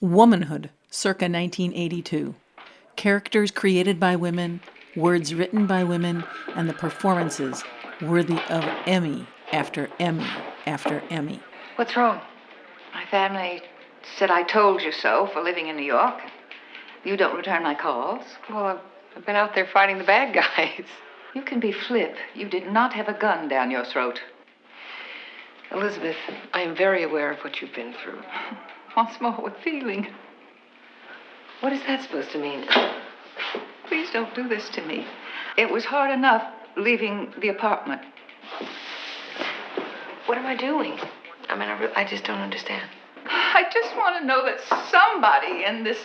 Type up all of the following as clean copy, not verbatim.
Womanhood, circa 1982. Characters created by women, words written by women, and the performances worthy of Emmy after Emmy after Emmy. What's wrong? My family said I told you so for living in New York. You don't return my calls. Well, I've been out there fighting the bad guys. You can be flip. You did not have a gun down your throat. Elizabeth, I am very aware of what you've been through. Once more with feeling. What is that supposed to mean? Please don't do this to me. It was hard enough leaving the apartment. What am I doing? I mean, I just don't understand. I just want to know that somebody in this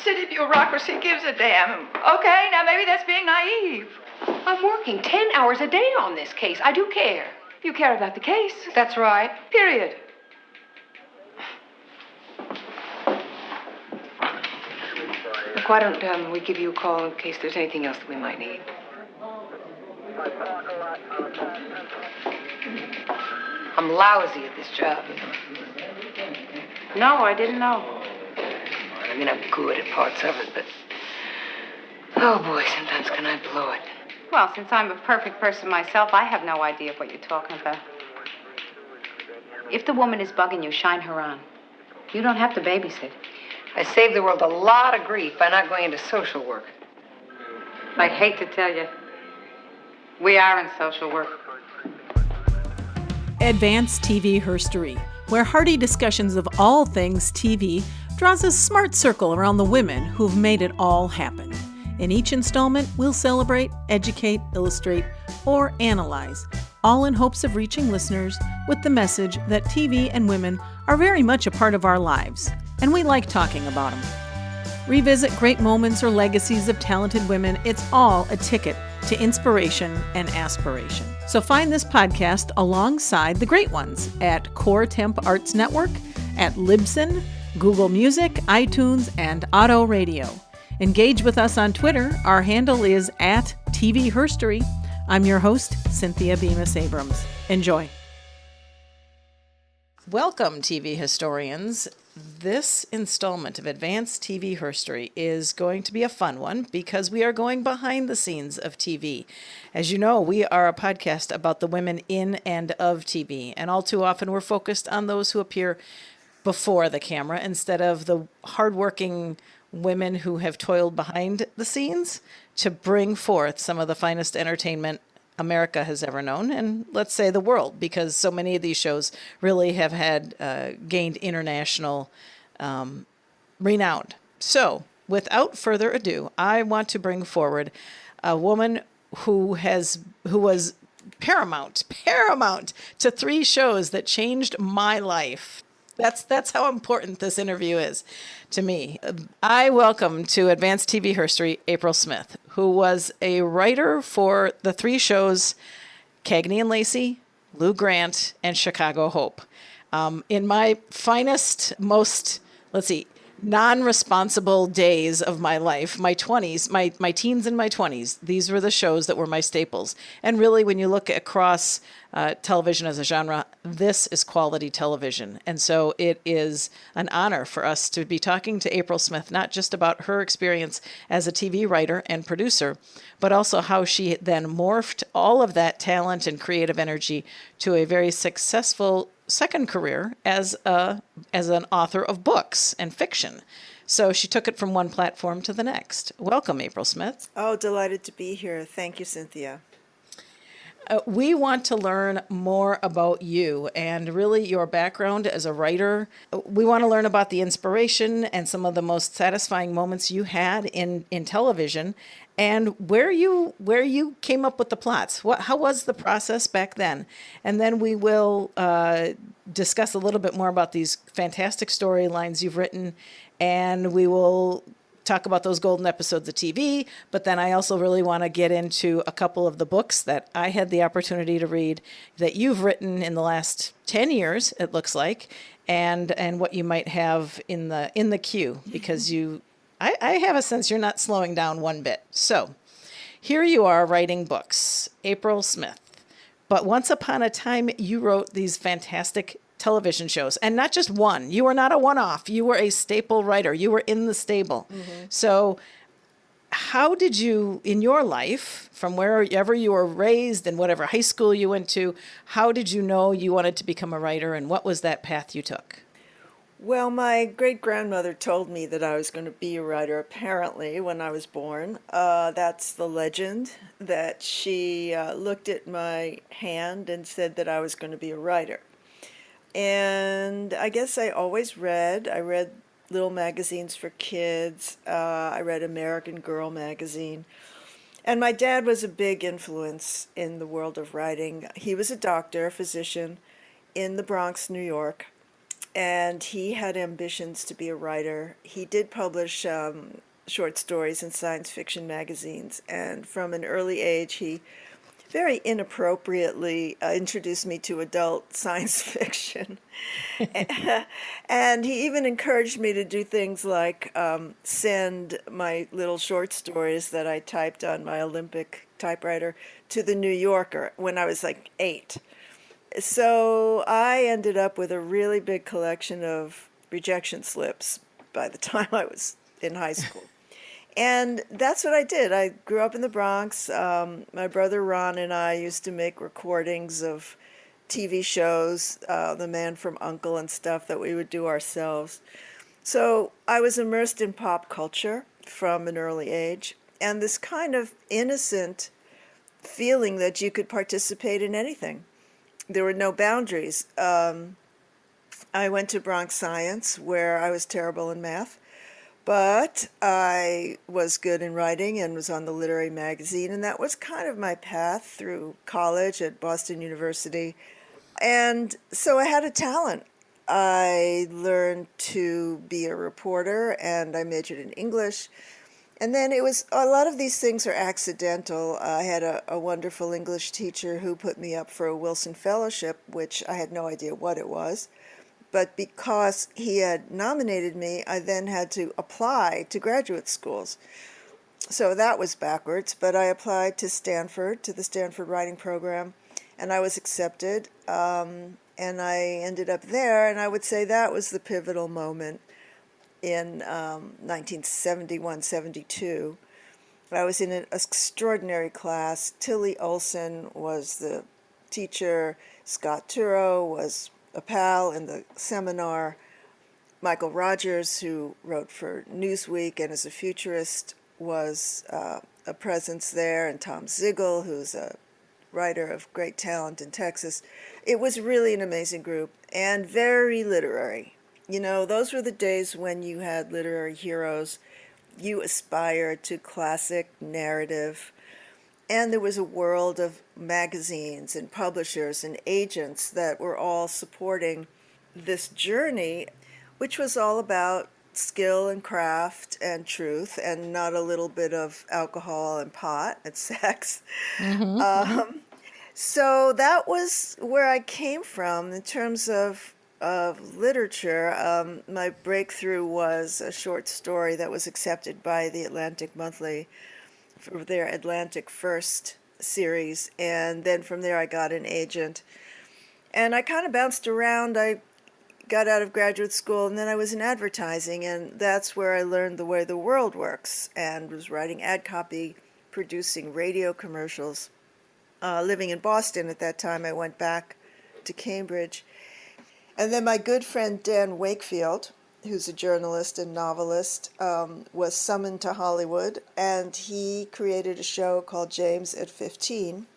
city bureaucracy gives a damn. Okay, now maybe that's being naive. I'm working 10 hours a day on this case. I do care. You care about the case. That's right. Period. Look, why don't we give you a call in case there's anything else that we might need? I'm lousy at this job. No, I didn't know. I mean, I'm good at parts of it, but... Oh, boy, sometimes can I blow it. Well, since I'm a perfect person myself, I have no idea what you're talking about. If the woman is bugging you, shine her on. You don't have to babysit. I saved the world a lot of grief by not going into social work. I'd hate to tell you. We are in social work. Advanced TV Herstory, where hearty discussions of all things TV draws a smart circle around the women who've made it all happen. In each installment, we'll celebrate, educate, illustrate, or analyze, all in hopes of reaching listeners with the message that TV and women are very much a part of our lives, and we like talking about them. Revisit great moments or legacies of talented women. It's all a ticket to inspiration and aspiration. So find this podcast alongside the great ones at Core Temp Arts Network, at Libsyn, Google Music, iTunes, and Auto Radio. Engage with us on Twitter. Our handle is @TV Herstory. I'm your host, Cynthia Bemis Abrams. Enjoy. Welcome, TV historians. This installment of Advanced TV Herstory is going to be a fun one because we are going behind the scenes of TV. As you know, we are a podcast about the women in and of TV, and all too often we're focused on those who appear before the camera instead of the hardworking women who have toiled behind the scenes to bring forth some of the finest entertainment America has ever known, and let's say the world, because so many of these shows really have had gained international renown. So, without further ado, I want to bring forward a woman who was paramount to 3 shows that changed my life. That's how important this interview is to me. I welcome to Advanced TV Herstory April Smith, who was a writer for the 3 shows Cagney Lacey, Lou Grant, and Chicago Hope. In my finest, most, non-responsible days of my life, my 20s, my teens and my 20s, these were the shows that were my staples. And really, when you look across television as a genre, this is quality television. And so it is an honor for us to be talking to April Smith, not just about her experience as a TV writer and producer, but also how she then morphed all of that talent and creative energy to a very successful second career as an author of books and fiction. So she took it from one platform to the next. Welcome, April Smith. Oh, delighted to be here. Thank you, Cynthia. We want to learn more about you and really your background as a writer. We want to learn about the inspiration and some of the most satisfying moments you had in television, and where you came up with the plots. How was the process back then? And then we will discuss a little bit more about these fantastic storylines you've written, and we will talk about those golden episodes of TV, but then I also really want to get into a couple of the books that I had the opportunity to read that you've written in the last 10 years, it looks like, and what you might have in the queue, because I have a sense you're not slowing down one bit. So here you are writing books, April Smith. But once upon a time, you wrote these fantastic television shows, and not just one. You were not a one-off. You were a staple writer. You were in the stable. So how did you, in your life, from wherever you were raised and whatever high school you went to, how did you know you wanted to become a writer, and what was that path you took? Well, my great-grandmother told me that I was going to be a writer, apparently, when I was born. That's the legend, that she looked at my hand and said that I was going to be a writer. And I guess I always read. I read little magazines for kids. I read American Girl magazine. And my dad was a big influence in the world of writing. He was a doctor, a physician in the Bronx, New York. And he had ambitions to be a writer. He did publish short stories in science fiction magazines. And from an early age, he very inappropriately introduced me to adult science fiction. And he even encouraged me to do things like send my little short stories that I typed on my Olympic typewriter to the New Yorker when I was like 8. So I ended up with a really big collection of rejection slips by the time I was in high school. And that's what I did. I grew up in the Bronx. My brother Ron and I used to make recordings of TV shows, The Man from U.N.C.L.E. and stuff that we would do ourselves. So I was immersed in pop culture from an early age, and this kind of innocent feeling that you could participate in anything. There were no boundaries. I went to Bronx Science, where I was terrible in math, but I was good in writing and was on the literary magazine, and that was kind of my path through college at Boston University. And so I had a talent. I learned to be a reporter, and I majored in English. And then it was, a lot of these things are accidental. I had a wonderful English teacher who put me up for a Wilson Fellowship, which I had no idea what it was. But because he had nominated me, I then had to apply to graduate schools. So that was backwards, but I applied to Stanford, to the Stanford Writing Program, and I was accepted. And I ended up there, and I would say that was the pivotal moment in 1971-72. I was in an extraordinary class. Tilly Olson was the teacher. Scott Turow was a pal in the seminar. Michael Rogers, who wrote for Newsweek and is a futurist, was a presence there, and Tom Zigel, who's a writer of great talent in Texas. It was really an amazing group and very literary. You know, those were the days when you had literary heroes. You aspired to classic narrative. And there was a world of magazines and publishers and agents that were all supporting this journey, which was all about skill and craft and truth, and not a little bit of alcohol and pot and sex. So that was where I came from in terms of literature. My breakthrough was a short story that was accepted by the Atlantic Monthly for their Atlantic First series, and then from there I got an agent. And I kind of bounced around. I got out of graduate school, and then I was in advertising, and that's where I learned the way the world works, and was writing ad copy, producing radio commercials. Living in Boston at that time, I went back to Cambridge. And then my good friend Dan Wakefield, who's a journalist and novelist, was summoned to Hollywood, and he created a show called James at 15.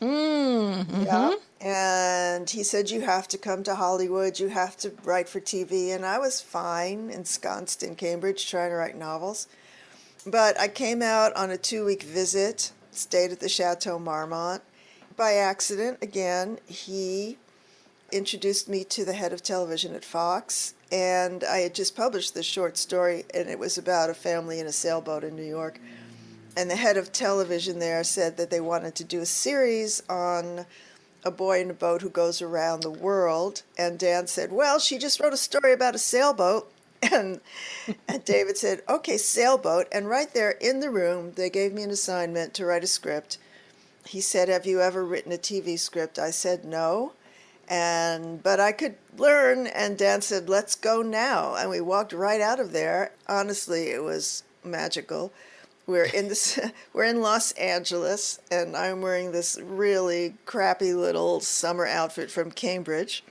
Yeah. And he said, you have to come to Hollywood, you have to write for TV. And I was fine, ensconced in Cambridge, trying to write novels. But I came out on a 2-week visit, stayed at the Chateau Marmont. By accident, again, he introduced me to the head of television at Fox, and I had just published this short story, and it was about a family in a sailboat in New York. And the head of television there said that they wanted to do a series on a boy in a boat who goes around the world. And Dan said, well, she just wrote a story about a sailboat. And David said, okay, sailboat. And right there in the room, they gave me an assignment to write a script. He said, have you ever written a TV script? I said, no. But I could learn, and Dan said, "Let's go now." And we walked right out of there. Honestly, it was magical. We're in Los Angeles, and I'm wearing this really crappy little summer outfit from Cambridge.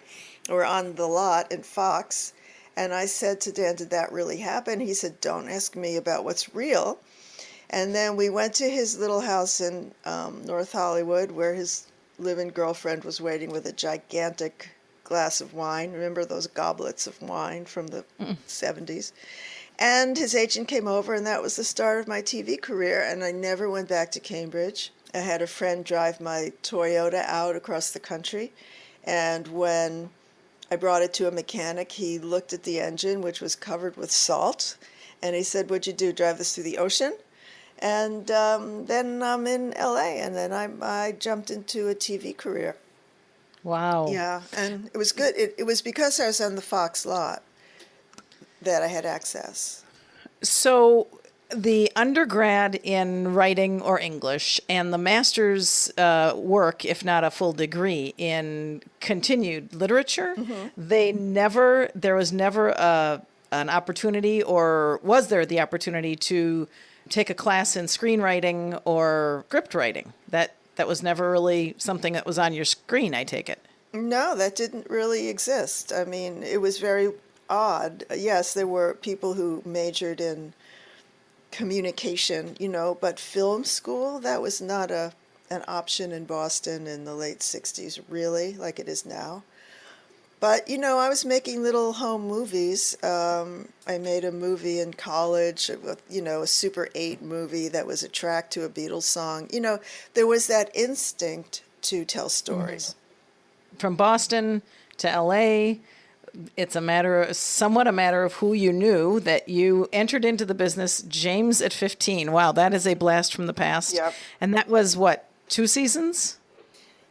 We're on the lot in Fox, and I said to Dan, "Did that really happen?" He said, "Don't ask me about what's real." And then we went to his little house in North Hollywood, where his live-in girlfriend was waiting with a gigantic glass of wine. Remember those goblets of wine from the 70s? And his agent came over, and that was the start of my TV career, and I never went back to Cambridge. I had a friend drive my Toyota out across the country, and when I brought it to a mechanic, he looked at the engine, which was covered with salt, and he said, "What'd you do, drive this through the ocean?" And then I'm in LA, and then I jumped into a TV career. Wow. Yeah, and it was good. It was because I was on the Fox lot that I had access. So the undergrad in writing or English and the master's work, if not a full degree in continued literature, there was never an opportunity, or was there the opportunity to take a class in screenwriting or script writing? That was never really something that was on your screen, I take it. No, that didn't really exist. I mean, it was very odd. Yes, there were people who majored in communication, but film school, that was not an option in Boston in the late 60s, really, like it is now. But, I was making little home movies. I made a movie in college, a Super 8 movie that was a track to a Beatles song. There was that instinct to tell stories. From Boston to LA, it's somewhat a matter of who you knew, that you entered into the business, James at 15. Wow, that is a blast from the past. Yep. And that was what, 2 seasons?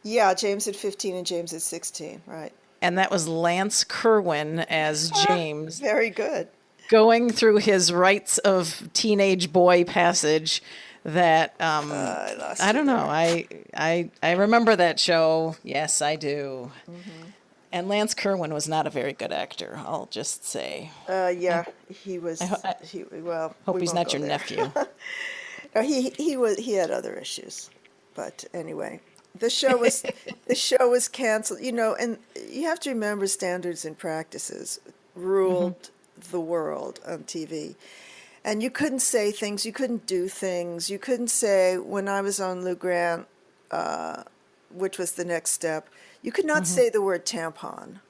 Yeah, James at 15 and James at 16, right. And that was Lance Kerwin as James. Very good. Going through his rites of teenage boy passage that, I don't know. I remember that show. Yes, I do. Mm-hmm. And Lance Kerwin was not a very good actor, I'll just say. Yeah, he was. Hope he's not your nephew. No, he had other issues, but anyway. The show was canceled, and you have to remember standards and practices ruled the world on TV. And you couldn't say things, you couldn't do things, you couldn't say, when I was on Lou Grant, which was the next step, you could not say the word tampon,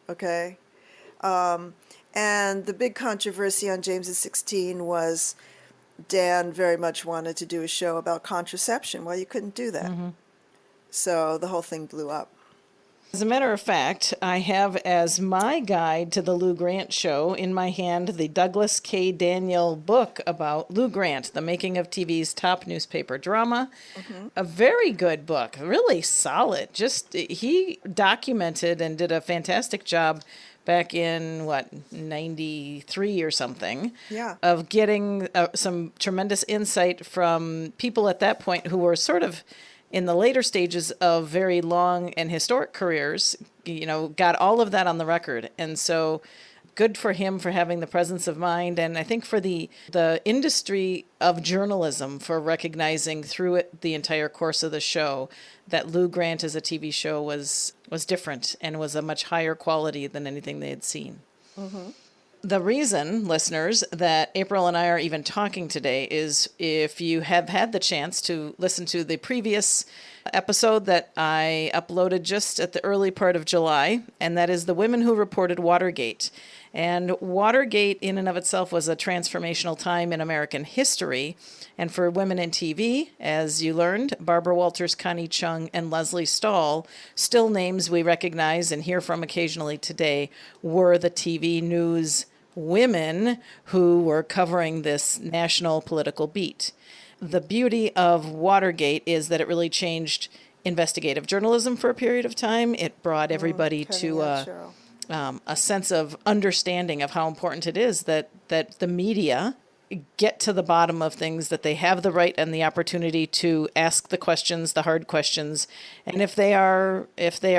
okay? And the big controversy on James at 16 was Dan very much wanted to do a show about contraception. Well, you couldn't do that. So the whole thing blew up. As a matter of fact, I have as my guide to the Lou Grant show in my hand the Douglas K. Daniel book about Lou Grant, the making of TV's top newspaper drama. A very good book, really solid. He documented and did a fantastic job back in, 93 or something, of getting some tremendous insight from people at that point who were sort of in the later stages of very long and historic careers, got all of that on the record. And so good for him for having the presence of mind. And I think for the industry of journalism for recognizing through it the entire course of the show that Lou Grant as a TV show was different and was a much higher quality than anything they had seen. The reason, listeners, that April and I are even talking today is if you have had the chance to listen to the previous episode that I uploaded just at the early part of July, and that is The Women Who Reported Watergate. And Watergate in and of itself was a transformational time in American history. And for women in TV, as you learned, Barbara Walters, Connie Chung, and Leslie Stahl, still names we recognize and hear from occasionally today, were the TV news women who were covering this national political beat. The beauty of Watergate is that it really changed investigative journalism for a period of time. It brought everybody to a sense of understanding of how important it is that the media get to the bottom of things, that they have the right and the opportunity to ask the questions, the hard questions. And if they are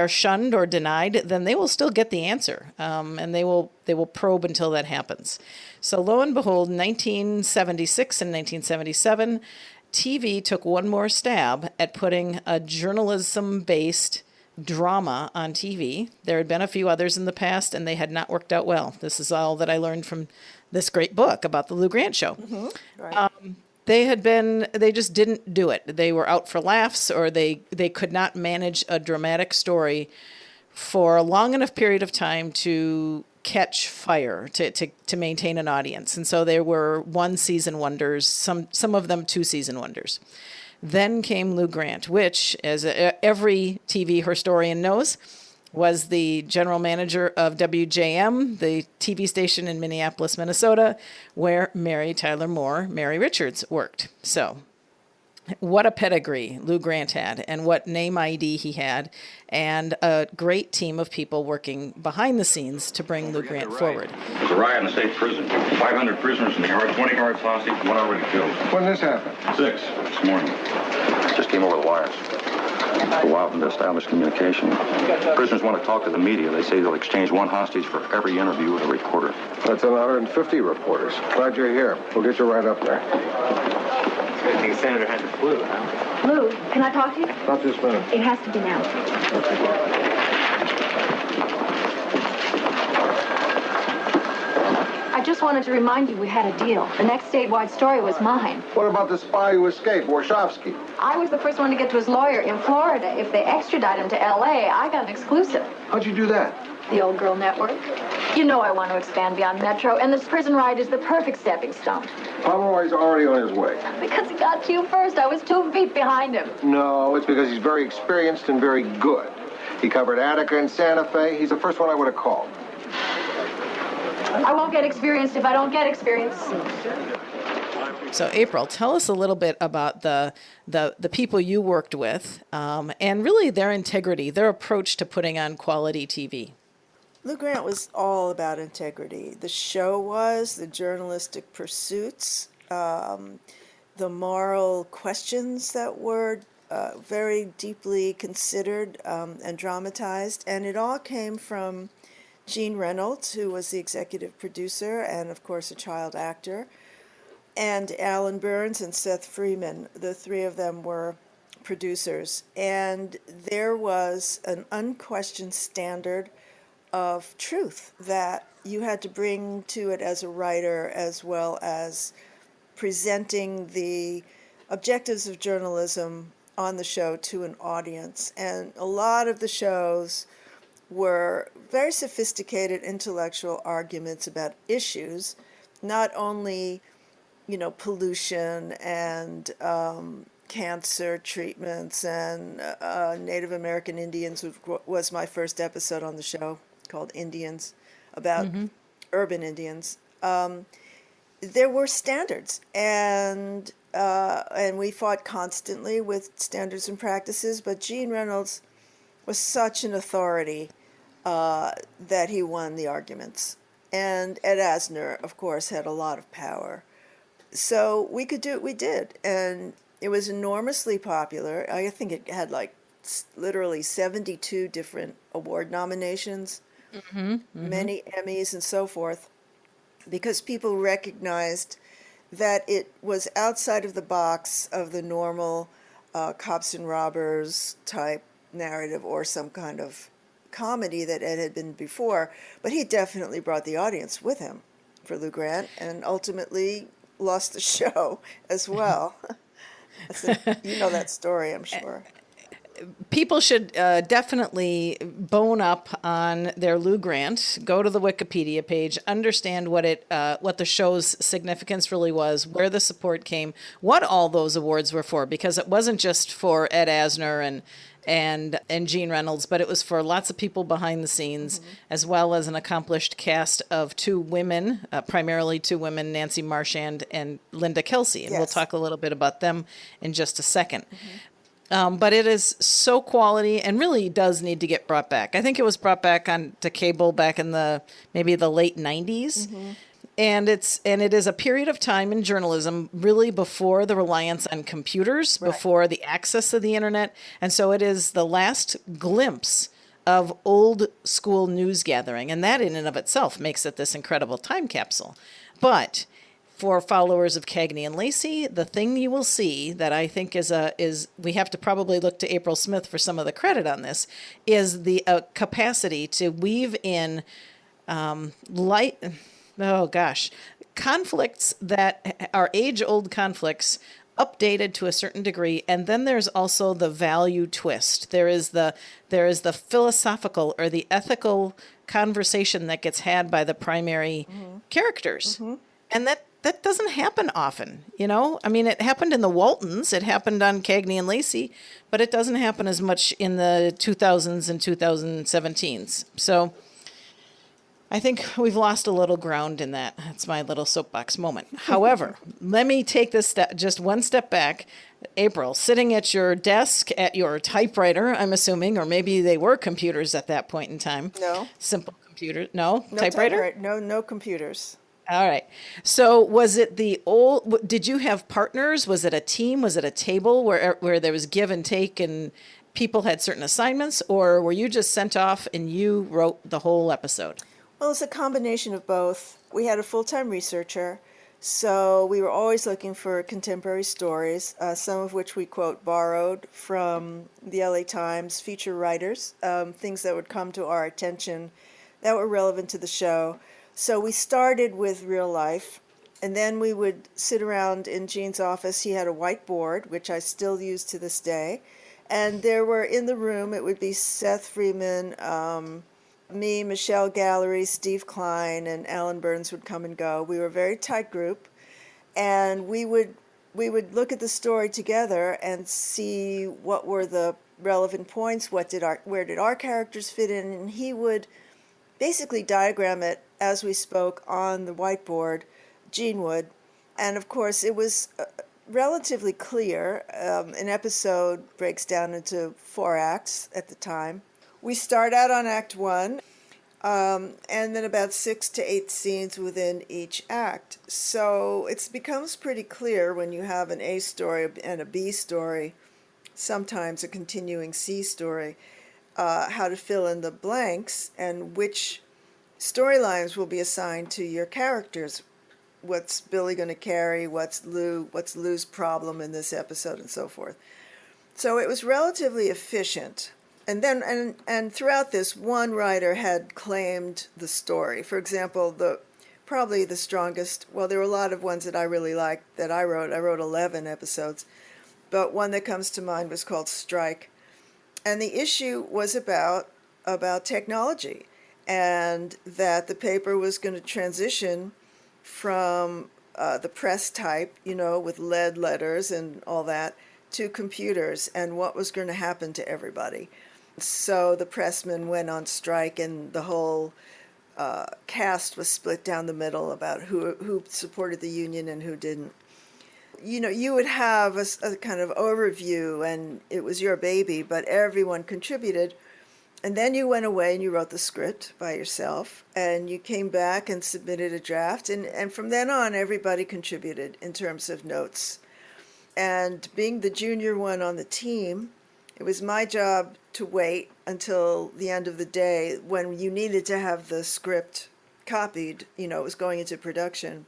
shunned or denied, then they will still get the answer. And they will probe until that happens. So lo and behold, 1976 and 1977, TV took one more stab at putting a journalism-based drama on TV. There had been a few others in the past, and they had not worked out well. This is all that I learned from this great book about the Lou Grant Show. Right. They just didn't do it. They were out for laughs, or they could not manage a dramatic story for a long enough period of time to catch fire, to maintain an audience. And so they were one-season wonders, some of them two-season wonders. Then came Lou Grant, which, as every TV historian knows, was the general manager of WJM, the TV station in Minneapolis, Minnesota, where Mary Tyler Moore, Mary Richards, worked. So what a pedigree Lou Grant had, and what name ID he had, and a great team of people working behind the scenes to bring Lou Grant forward. There's a riot in the state prison. 500 prisoners in the yard, 20 guards hostage, one already killed. When did this happen? 6 this morning. Just came over the wires. Go out and establish communication. Prisoners want to talk to the media. They say they'll exchange one hostage for every interview with a reporter. That's 150 reporters. Glad you're here. We'll get you right up there. I think the senator had the flu, huh? Lou, can I talk to you? Not this minute. It has to be now. I just wanted to remind you we had a deal. The next statewide story was mine. What about the spy who escaped, Warshawski? I was the first one to get to his lawyer in Florida. If they extradite him to L.A., I got an exclusive. How'd you do that? The Old Girl Network. You know I want to expand beyond Metro, and this prison ride is the perfect stepping stone. Pomeroy's already on his way. Because he got to you first. I was 2 feet behind him. No, it's because he's very experienced and very good. He covered Attica and Santa Fe. He's the first one I would have called. I won't get experienced if I don't get experience. So, April, tell us a little bit about the people you worked with, and really their integrity, their approach to putting on quality TV. Lou Grant was all about integrity. The show was, the journalistic pursuits, the moral questions that were very deeply considered and dramatized. And it all came from Gene Reynolds, who was the executive producer and, of course, a child actor, and Alan Burns and Seth Freeman. The three of them were producers. And there was an unquestioned standard of truth that you had to bring to it as a writer, as well as presenting the objectives of journalism on the show to an audience. And a lot of the shows were very sophisticated intellectual arguments about issues, not only, pollution and cancer treatments and Native American Indians, which was my first episode on the show, called Indians, about urban Indians. There were standards, and we fought constantly with standards and practices, but Gene Reynolds was such an authority that he won the arguments. And Ed Asner, of course, had a lot of power. So we could do what we did, and it was enormously popular. I think it had literally 72 different award nominations, many Emmys and so forth, because people recognized that it was outside of the box of the normal cops and robbers type narrative or some kind of comedy that Ed had been before, but he definitely brought the audience with him for Lou Grant, and ultimately lost the show as well. You know that story, I'm sure. People should definitely bone up on their Lou Grant, go to the Wikipedia page, understand what the show's significance really was, where the support came, what all those awards were for, because it wasn't just for Ed Asner and Gene Reynolds, but it was for lots of people behind the scenes, as well as an accomplished cast of two women, primarily two women, Nancy Marchand and Linda Kelsey. And we'll talk a little bit about them in just a second. But it is so quality and really does need to get brought back. I think it was brought back on to cable back in maybe the late 90s. And it is a period of time in journalism really before the reliance on computers, before the access of the internet. And so it is the last glimpse of old school news gathering. And that in and of itself makes it this incredible time capsule. But for followers of Cagney and Lacey, the thing you will see that I think is we have to probably look to April Smith for some of the credit on this, is the capacity to weave in conflicts that are age-old conflicts, updated to a certain degree, and then there's also the value twist. There is the philosophical or the ethical conversation that gets had by the primary characters, and that doesn't happen often. I mean, it happened in the Waltons, it happened on Cagney and Lacey, but it doesn't happen as much in the 2000s and 2017s. So I think we've lost a little ground in that. That's my little soapbox moment. However, let me take this just one step back. April, sitting at your desk at your typewriter, I'm assuming, or maybe they were computers at that point in time. No. Simple computer. No? No Typewriter? No computers. All right. So was it did you have partners? Was it a team? Was it a table where there was give and take and people had certain assignments? Or were you just sent off and you wrote the whole episode? Well, it's a combination of both. We had a full-time researcher, so we were always looking for contemporary stories, some of which we, quote, borrowed from the LA Times feature writers, things that would come to our attention that were relevant to the show. So we started with real life, and then we would sit around in Gene's office. He had a whiteboard, which I still use to this day, and there were in the room, it would be Seth Freeman, me, Michelle Gallery, Steve Klein, and Alan Burns would come and go. We were a very tight group, and we would look at the story together and see what were the relevant points, where did our characters fit in, and he would basically diagram it as we spoke on the whiteboard, Gene would. And of course, it was relatively clear. An episode breaks down into 4 acts at the time. We start out on Act 1, and then about 6 to 8 scenes within each act. So it becomes pretty clear when you have an A story and a B story, sometimes a continuing C story, how to fill in the blanks and which storylines will be assigned to your characters. What's Billy going to carry? What's Lou's problem in this episode, and so forth. So it was relatively efficient. And then, and throughout this, one writer had claimed the story. For example, probably the strongest, well, there were a lot of ones that I really liked that I wrote. I wrote 11 episodes, but one that comes to mind was called Strike. And the issue was about technology, and that the paper was going to transition from the press type, with lead letters and all that, to computers, and what was going to happen to everybody. So the pressmen went on strike, and the whole cast was split down the middle about who supported the union and who didn't. You would have a kind of overview, and it was your baby, but everyone contributed. And then you went away and you wrote the script by yourself, and you came back and submitted a draft. And from then on, everybody contributed in terms of notes. And being the junior one on the team, it was my job to wait until the end of the day when you needed to have the script copied. It was going into production.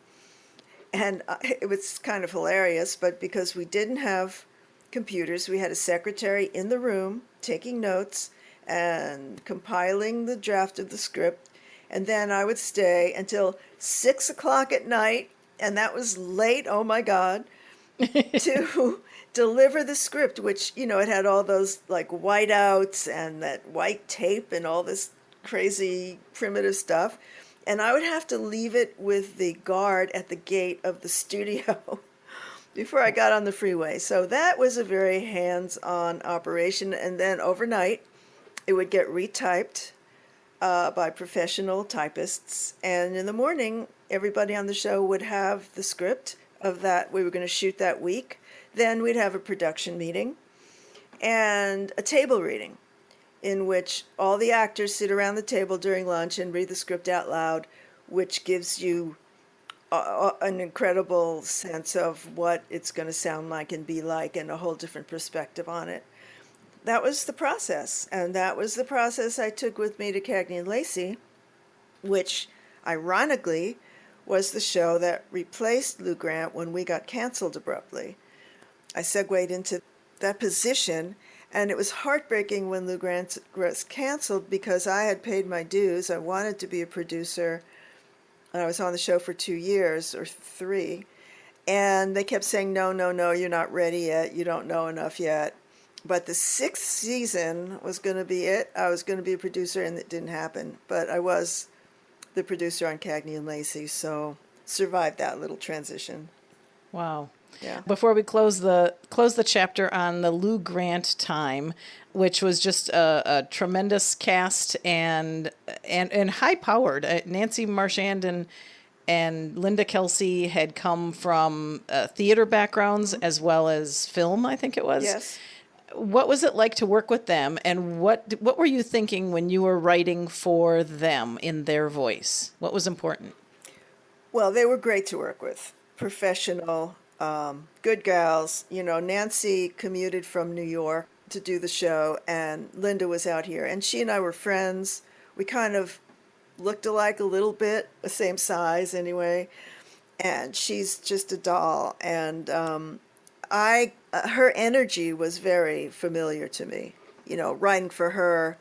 And it was kind of hilarious, but because we didn't have computers, we had a secretary in the room taking notes and compiling the draft of the script. And then I would stay until 6 o'clock at night, and that was late, oh my God, to deliver the script, which, it had all those like whiteouts and that white tape and all this crazy primitive stuff. And I would have to leave it with the guard at the gate of the studio before I got on the freeway. So that was a very hands-on operation. And then overnight, it would get retyped by professional typists. And in the morning, everybody on the show would have the script of that we were going to shoot that week. Then we'd have a production meeting and a table reading in which all the actors sit around the table during lunch and read the script out loud, which gives you an incredible sense of what it's going to sound like and be like, and a whole different perspective on it. That was the process, and that was the process I took with me to Cagney Lacey, which ironically was the show that replaced Lou Grant when we got canceled abruptly. I segued into that position, and it was heartbreaking when Lou Grant was canceled because I had paid my dues. I wanted to be a producer. I was on the show for 2 years or 3, and they kept saying, no, no, no, you're not ready yet. You don't know enough yet. But the 6th season was going to be it. I was going to be a producer, and it didn't happen. But I was the producer on Cagney and Lacey, so survived that little transition. Wow. Yeah. Before we close the chapter on the Lou Grant time, which was just a tremendous cast and high powered. Nancy Marchand and Linda Kelsey had come from theater backgrounds as well as film, I think it was. Yes. What was it like to work with them, and what were you thinking when you were writing for them in their voice? What was important? Well, they were great to work with. Professional, good gals. You know, Nancy commuted from New York to do the show, and Linda was out here. And she and I were friends. We kind of looked alike a little bit, the same size anyway. And she's just a doll. And her energy was very familiar to me. You know, writing for her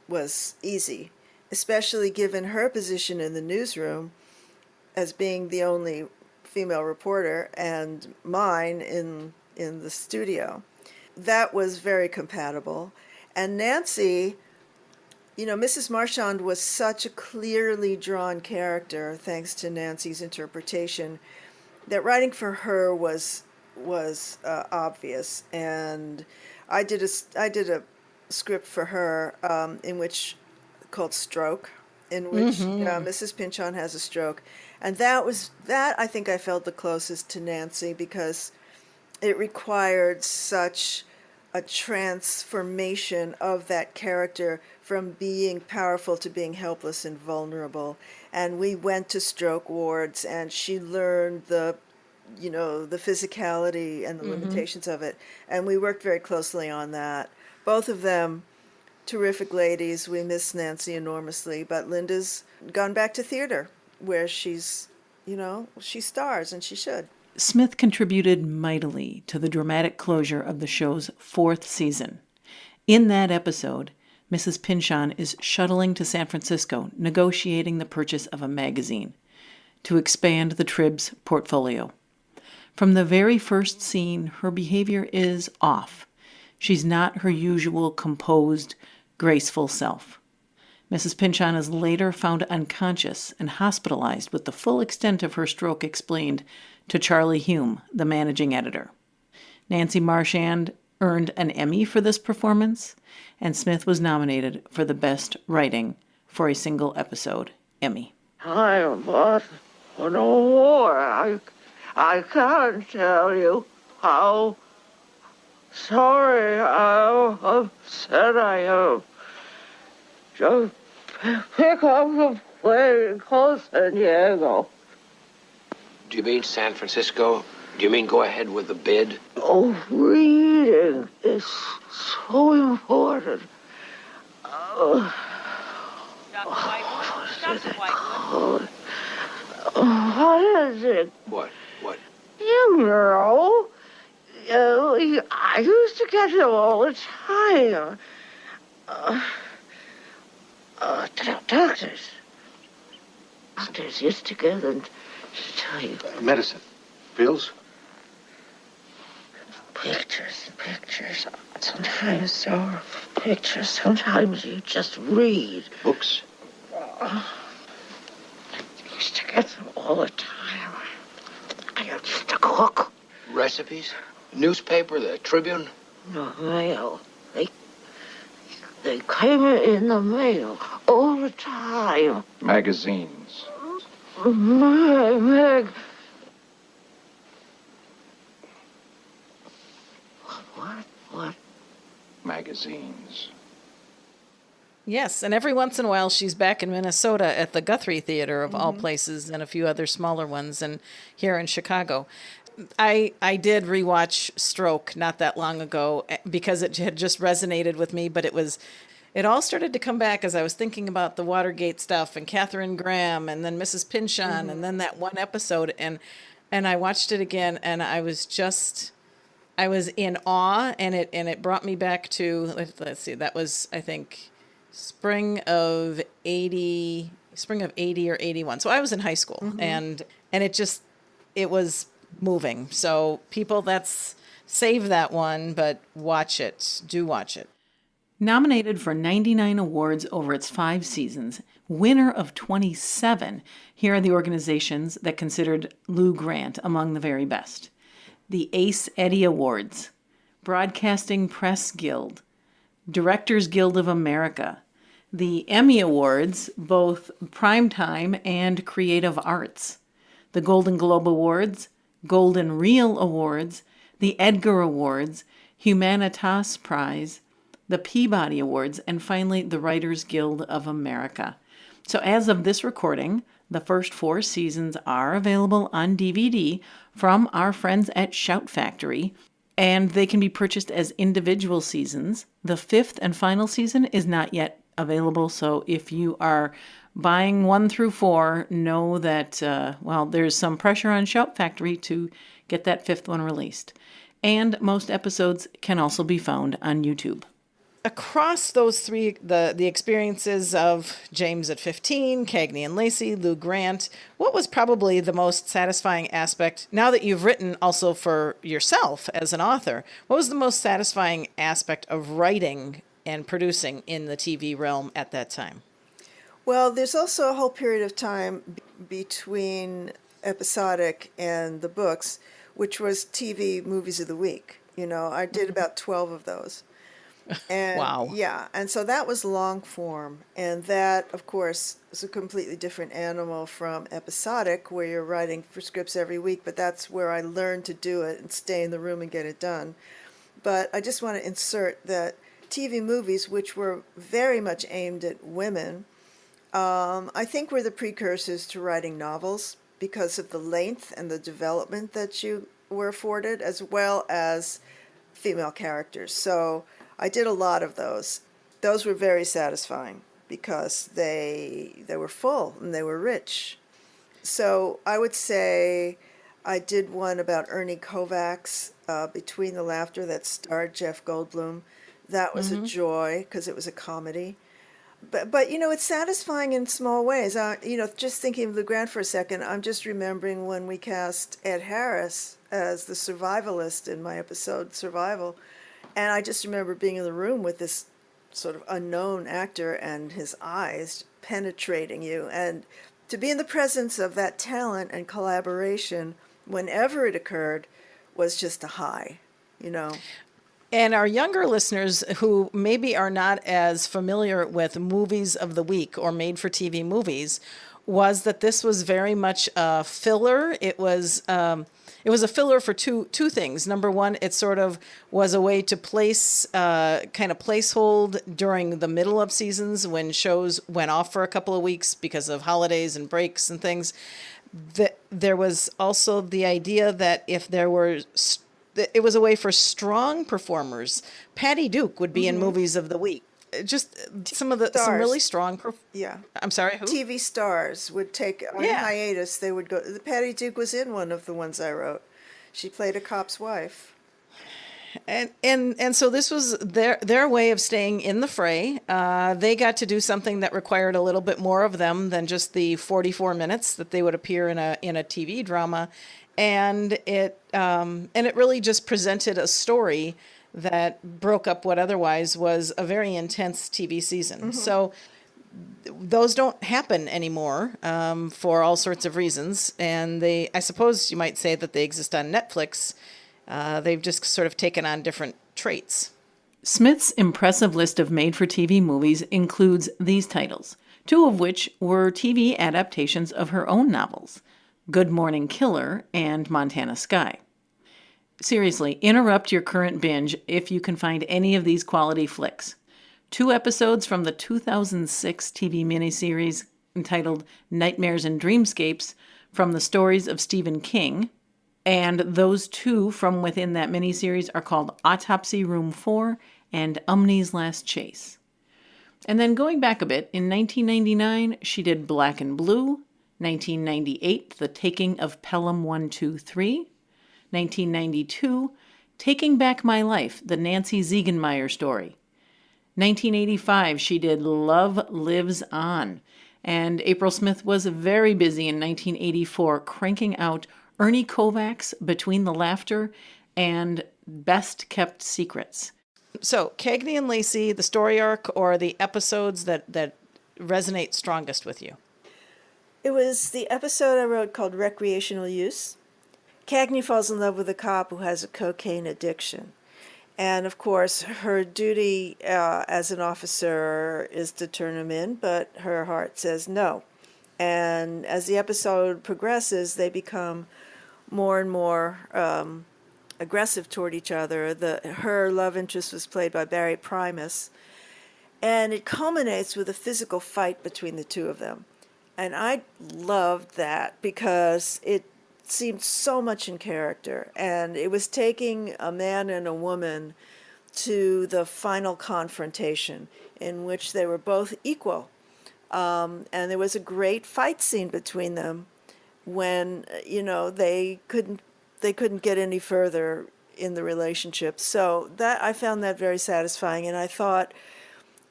was easy, especially given her position in the newsroom as being the only female reporter and mine in the studio. That was very compatible. And Nancy, you know, Mrs. Marchand was such a clearly drawn character, thanks to Nancy's interpretation, that writing for her was obvious. And I did a script for her in which called Stroke, in which Mrs. Pynchon has a stroke, and that I think I felt the closest to Nancy because it required such a transformation of that character from being powerful to being helpless and vulnerable. And we went to stroke wards, and she learned the physicality and the limitations of it. And we worked very closely on that. Both of them, terrific ladies. We miss Nancy enormously, but Linda's gone back to theater where she's, she stars, and she should. Smith contributed mightily to the dramatic closure of the show's 4th season. In that episode, Mrs. Pynchon is shuttling to San Francisco, negotiating the purchase of a magazine to expand the Trib's portfolio. From the very first scene, her behavior is off. She's not her usual composed, graceful self. Mrs. Pynchon is later found unconscious and hospitalized with the full extent of her stroke explained to Charlie Hume, the managing editor. Nancy Marchand earned an Emmy for this performance, and Smith was nominated for the Best Writing for a Single Episode Emmy. I fought for no war. I can't tell you how sorry, how upset I am. Just pick up the plane and call San Diego. Do you mean San Francisco? Do you mean go ahead with the bid? Oh, reading is so important. Dr. Whitewood. What is it? What? You know, I used to get them all the time. Doctors used to get them to tell you. Medicine. Pills? Pictures. Sometimes there are pictures. Sometimes you just read. Books? I used to get them all the time. I used to cook. Recipes? Newspaper? The Tribune? No, mail. They came in the mail all the time. Magazines. Meg. What? Magazines. Yes, and every once in a while she's back in Minnesota at the Guthrie Theater of all places, and a few other smaller ones, and here in Chicago. I did rewatch Stroke not that long ago because it had just resonated with me, but it all started to come back as I was thinking about the Watergate stuff and Katharine Graham and then Mrs. Pynchon and then that one episode, and I watched it again, and I was in awe, and it brought me back to, let's see, that was, I think, spring of 80 or 81. So I was in high school, and it was moving. So people, save that one, but watch it. Do watch it. Nominated for 99 awards over its 5 seasons, winner of 27, here are the organizations that considered Lou Grant among the very best. The Ace Eddie Awards, Broadcasting Press Guild, Directors Guild of America, the Emmy Awards, both Primetime and Creative Arts, the Golden Globe Awards, Golden Reel Awards, the Edgar Awards, Humanitas Prize, the Peabody Awards, and finally the Writers Guild of America. So as of this recording, the first 4 seasons are available on DVD from our friends at Shout Factory, and they can be purchased as individual seasons. The 5th and final season is not yet available, so if you are buying 1 through 4, know that, there's some pressure on Shout Factory to get that 5th one released. And most episodes can also be found on YouTube. Across those 3, the experiences of James at 15, Cagney and Lacey, Lou Grant, what was probably the most satisfying aspect, now that you've written also for yourself as an author, what was the most satisfying aspect of writing and producing in the TV realm at that time? Well, there's also a whole period of time between episodic and the books, which was TV movies of the week. I did about 12 of those. And wow. Yeah, and so that was long form, and that, of course, is a completely different animal from episodic, where you're writing for scripts every week, but that's where I learned to do it and stay in the room and get it done. But I just want to insert that TV movies, which were very much aimed at women, I think were the precursors to writing novels because of the length and the development that you were afforded, as well as female characters. So I did a lot of those. Those were very satisfying because they were full and they were rich. So I would say I did one about Ernie Kovacs, Between the Laughter, that starred Jeff Goldblum. That was a joy because it was a comedy. But it's satisfying in small ways. Just thinking of Lou Grant for a second, I'm just remembering when we cast Ed Harris as the survivalist in my episode Survival. And I just remember being in the room with this sort of unknown actor and his eyes penetrating you. And to be in the presence of that talent and collaboration, whenever it occurred, was just a high, And our younger listeners who maybe are not as familiar with movies of the week or made-for-TV movies, was that this was very much a filler. It was a filler for two things. Number one, it sort of was a way to place kind of placehold during the middle of seasons when shows went off for a couple of weeks because of holidays and breaks and things. There was also the idea that if there were it was a way for strong performers. Patty Duke would be in movies of the week. Just some really strong. Yeah. I'm sorry, who? TV stars would take on hiatus. They would go. Patty Duke was in one of the ones I wrote. She played a cop's wife. And so this was their way of staying in the fray. They got to do something that required a little bit more of them than just the 44 minutes that they would appear in a TV drama, and it really just presented a story that broke up what otherwise was a very intense TV season. So those don't happen anymore for all sorts of reasons, and I suppose you might say that they exist on Netflix. They've just sort of taken on different traits. Smith's impressive list of made-for-TV movies includes these titles, 2 of which were TV adaptations of her own novels, Good Morning Killer and Montana Sky. Seriously, interrupt your current binge if you can find any of these quality flicks. 2 episodes from the 2006 TV miniseries entitled Nightmares and Dreamscapes from the stories of Stephen King. And those 2 from within that miniseries are called Autopsy Room 4 and Umney's Last Chase. And then going back a bit, in 1999, she did Black and Blue, 1998, The Taking of Pelham 123, 1992, Taking Back My Life, the Nancy Ziegenmeyer story. 1985, she did Love Lives On. And April Smith was very busy in 1984 cranking out Ernie Kovacs, Between the Laughter, and Best Kept Secrets. So, Cagney and Lacey, the story arc or the episodes that resonate strongest with you? It was the episode I wrote called Recreational Use. Cagney falls in love with a cop who has a cocaine addiction. And, of course, her duty as an officer is to turn him in, but her heart says no. And as the episode progresses, they become more and more aggressive toward each other. Her love interest was played by Barry Primus. And it culminates with a physical fight between the 2 of them. And I loved that because it seemed so much in character. And it was taking a man and a woman to the final confrontation in which they were both equal. And there was a great fight scene between them when, they couldn't get any further in the relationship. So that I found that very satisfying, and I thought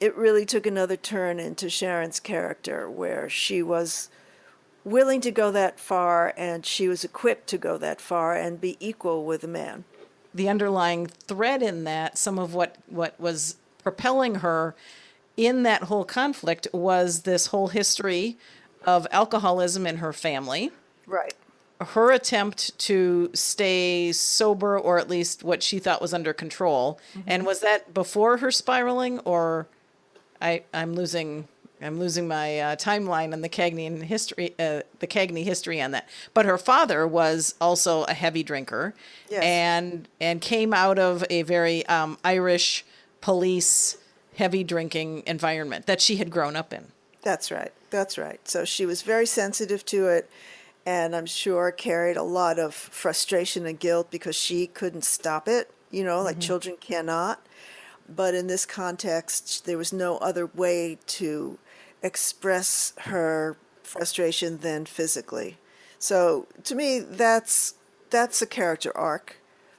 it really took another turn into Sharon's character, where she was willing to go that far and she was equipped to go that far and be equal with a man. The underlying thread in that, some of what was propelling her in that whole conflict was this whole history of alcoholism in her family. Right. Her attempt to stay sober, or at least what she thought was under control. Mm-hmm. And was that before her spiraling, or I'm losing my timeline on the Cagney history on that. But her father was also a heavy drinker. Yes. and came out of a very Irish police heavy drinking environment that she had grown up in. That's right. So she was very sensitive to it, and I'm sure carried a lot of frustration and guilt because she couldn't stop it, like children cannot. But in this context, there was no other way to express her frustration than physically. So to me, that's a character arc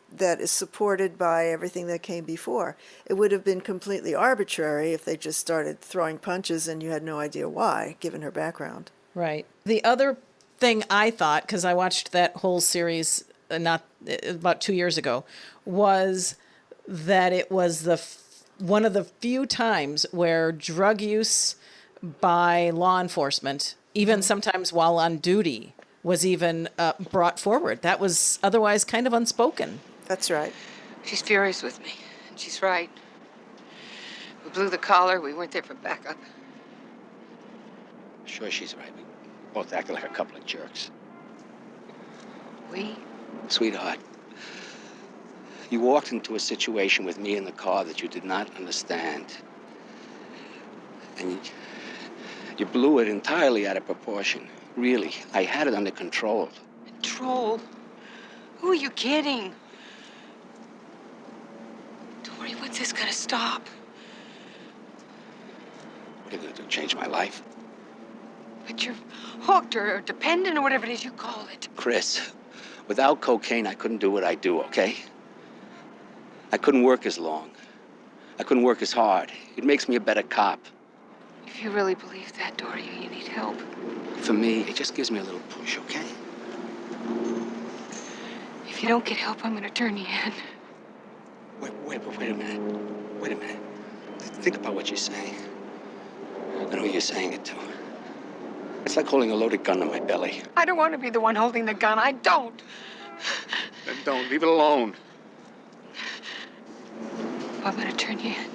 that is supported by everything that came before. It would have been completely arbitrary if they just started throwing punches and you had no idea why, given her background. Right. The other thing I thought, because I watched that whole series about 2 years ago, was that it was one of the few times where drug use by law enforcement, even sometimes while on duty, was even brought forward. That was otherwise kind of unspoken. That's right. She's furious with me, and she's right. We blew the collar. We weren't there for backup. Sure, she's right. We both acted like a couple of jerks. We? Sweetheart, you walked into a situation with me in the car that you did not understand. And you blew it entirely out of proportion. Really, I had it under control. Control? Who are you kidding? Tori, when's this gonna stop? What are you gonna do, change my life? But you're hooked or dependent or whatever it is you call it. Chris, without cocaine, I couldn't do what I do, okay? I couldn't work as long. I couldn't work as hard. It makes me a better cop. If you really believe that, Dory, you need help. For me, it just gives me a little push, okay? If you don't get help, I'm gonna turn you in. Wait a minute. Wait a minute. Think about what you're saying. And who you're saying it to. It's like holding a loaded gun to my belly. I don't want to be the one holding the gun. I don't. Then don't. Leave it alone. I'm gonna turn you in.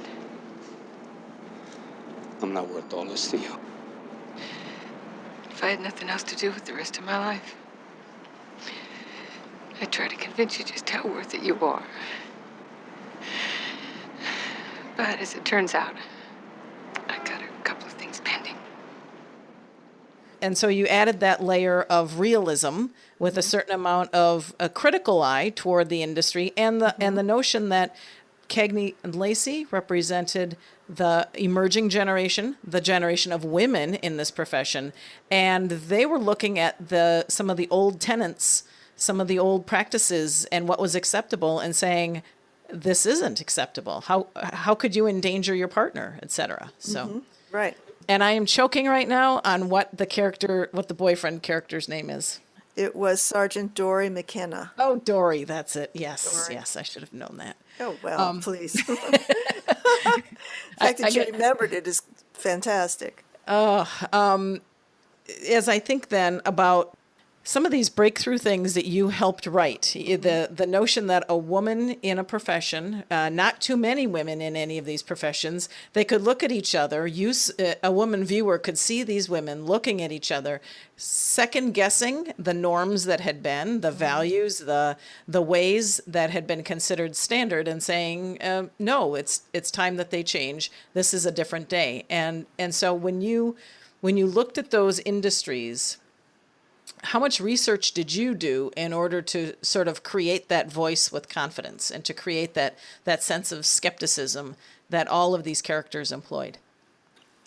I'm not worth all this to you. If I had nothing else to do with the rest of my life, I'd try to convince you just how worth it you are. But as it turns out, so you added that layer of realism with a certain amount of a critical eye toward the industry, and the notion that Cagney and Lacey represented the emerging generation, the generation of women in this profession, and they were looking at some of the old tenets, some of the old practices, and what was acceptable, and saying, this isn't acceptable. How could you endanger your partner, etc. So right. And I am choking right now on what the boyfriend character's name is. It was Sergeant Dory McKenna. Oh, Dory, that's it. Yes, Dory. yes, I should have known that. Oh, well, please. The fact that you remembered it is fantastic. As I think then about some of these breakthrough things that you helped write, the notion that a woman in a profession, not too many women in any of these professions, they could look at each other, a woman viewer could see these women looking at each other, second guessing the norms that had been, the values, the ways that had been considered standard, and saying, no, it's time that they change. This is a different day. And so when you looked at those industries, how much research did you do in order to sort of create that voice with confidence and to create that sense of skepticism that all of these characters employed?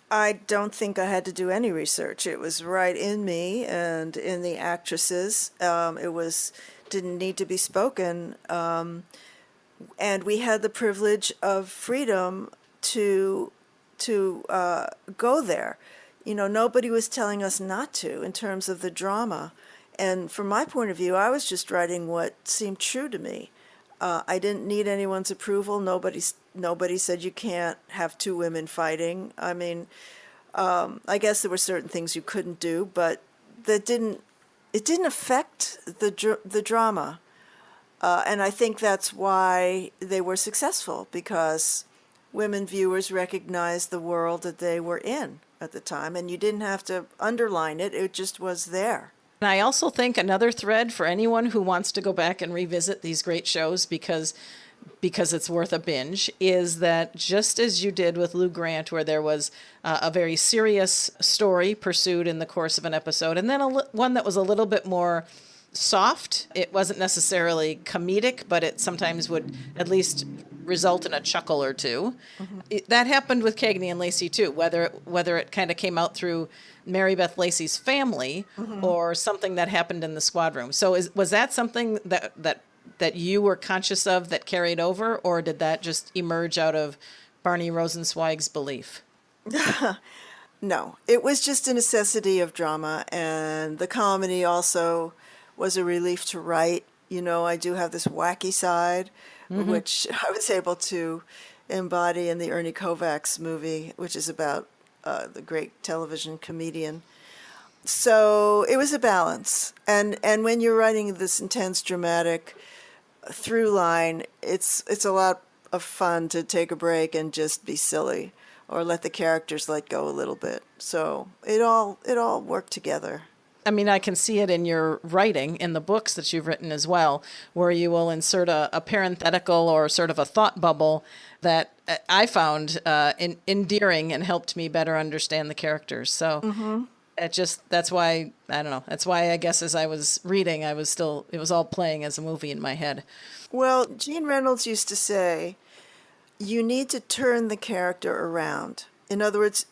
I don't think I had to do any research. It was right in me and in the actresses. It didn't need to be spoken. And we had the privilege of freedom to go there. You know, nobody was telling us not to in terms of the drama. And from my point of view, I was just writing what seemed true to me. I didn't need anyone's approval. Nobody said you can't have two women fighting. I mean, I guess there were certain things you couldn't do, but it didn't affect the drama. And I think that's why they were successful, because women viewers recognized the world that they were in at the time, and you didn't have to underline it. It just was there. And I also think another thread for anyone who wants to go back and revisit these great shows because it's worth a binge is that just as you did with Lou Grant, where there was a very serious story pursued in the course of an episode, and then one that was a little bit more soft. It wasn't necessarily comedic, but it sometimes would at least result in a chuckle or two. That happened with Cagney and Lacey too, whether it kind of came out through Mary Beth Lacey's family or something that happened in the squad room. So was that something that you were conscious of that carried over, or did that just emerge out of Barney Rosenzweig's belief? No, it was just a necessity of drama, and the comedy also was a relief to write. You know, I do have this wacky side, which I was able to embody in the Ernie Kovacs movie, which is about the great television comedian. So it was a balance. And when you're writing this intense, dramatic through line, it's a lot of fun to take a break and just be silly or let the characters let go a little bit. So it all worked together. I mean, I can see it in your writing, in the books that you've written as well, where you will insert a parenthetical or sort of a thought bubble that I found endearing and helped me better understand the characters. So that's why, I don't know, that's why I guess as I was reading, it was all playing as a movie in my head. Well, Gene Reynolds used to say, you need to turn the character around. In other words,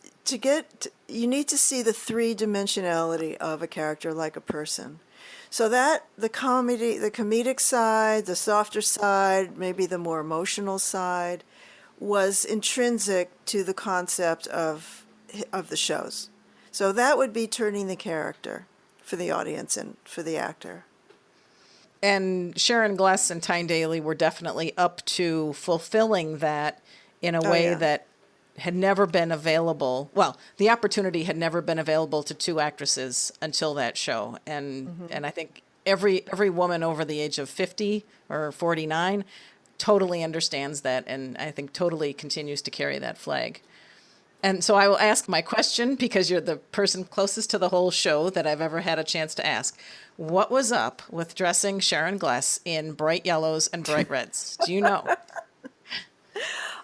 you need to see the three-dimensionality of a character like a person. So that the comedic side, the softer side, maybe the more emotional side, was intrinsic to the concept of the shows. So that would be turning the character for the audience and for the actor. And Sharon Gless and Tyne Daly were definitely up to fulfilling that in a way that had never been available. Well, the opportunity had never been available to two actresses until that show. And I think every woman over the age of 50 or 49 totally understands that, and I think totally continues to carry that flag. And so I will ask my question, because you're the person closest to the whole show that I've ever had a chance to ask. What was up with dressing Sharon Gless in bright yellows and bright reds? Do you know?